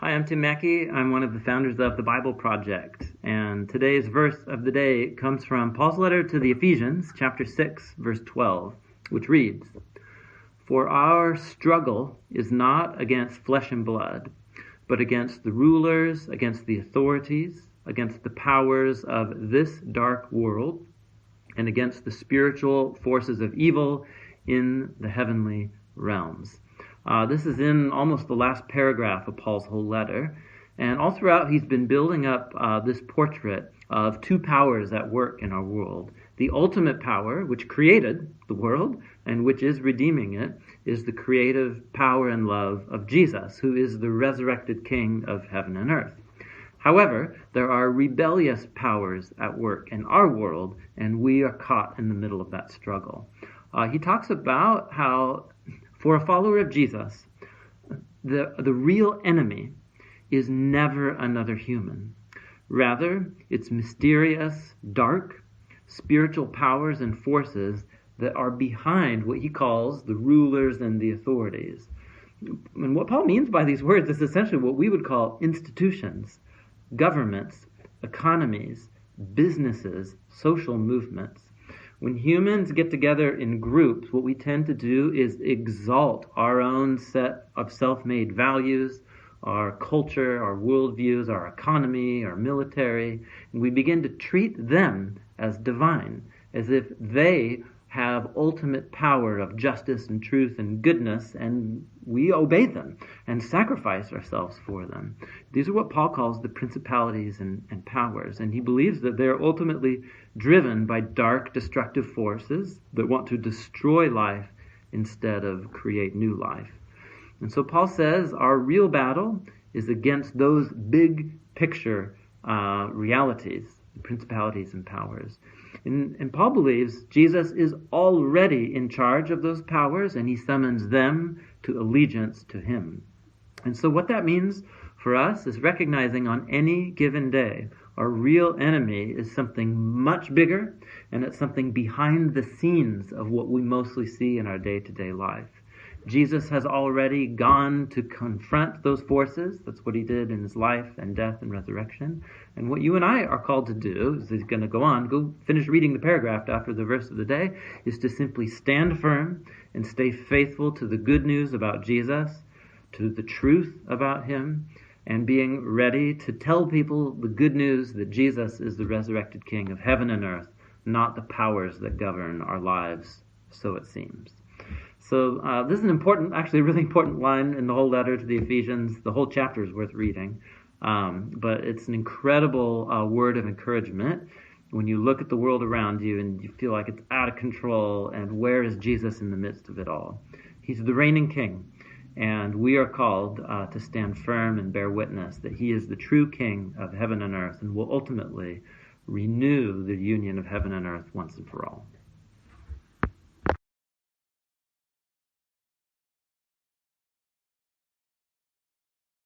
Hi, I'm Tim Mackey. I'm one of the founders of the Bible Project, and today's verse of the day comes from Paul's letter to the Ephesians, chapter 6, verse 12, which reads, "For our struggle is not against flesh and blood, but against the rulers, against the authorities, against the powers of this dark world, and against the spiritual forces of evil in the heavenly realms." This is in almost the last paragraph of Paul's whole letter. And all throughout, he's been building up this portrait of two powers at work in our world. The ultimate power, which created the world and which is redeeming it, is the creative power and love of Jesus, who is the resurrected King of heaven and earth. However, there are rebellious powers at work in our world, and we are caught in the middle of that struggle. He talks about how, for a follower of Jesus, the real enemy is never another human. Rather, it's mysterious, dark, spiritual powers and forces that are behind what he calls the rulers and the authorities. And what Paul means by these words is essentially what we would call institutions, governments, economies, businesses, social movements. When humans get together in groups, what we tend to do is exalt our own set of self-made values, our culture, our worldviews, our economy, our military, and we begin to treat them as divine, as if they have ultimate power of justice and truth and goodness, and we obey them and sacrifice ourselves for them. These are what Paul calls the principalities and powers, and he believes that they're ultimately driven by dark, destructive forces that want to destroy life instead of create new life. And so Paul says our real battle is against those big picture realities, the principalities and powers. And Paul believes Jesus is already in charge of those powers, and he summons them to allegiance to him. And so what that means for us is recognizing on any given day our real enemy is something much bigger, and it's something behind the scenes of what we mostly see in our day-to-day life. Jesus has already gone to confront those forces. That's what he did in his life and death and resurrection. And what you and I are called to do, is he's going to go finish reading the paragraph after the verse of the day, is to simply stand firm and stay faithful to the good news about Jesus, to the truth about him, and being ready to tell people the good news that Jesus is the resurrected King of heaven and earth, not the powers that govern our lives, so it seems. So this is actually a really important line in the whole letter to the Ephesians. The whole chapter is worth reading, but it's an incredible word of encouragement when you look at the world around you and you feel like it's out of control, and where is Jesus in the midst of it all? He's the reigning King, and we are called to stand firm and bear witness that he is the true King of heaven and earth and will ultimately renew the union of heaven and earth once and for all.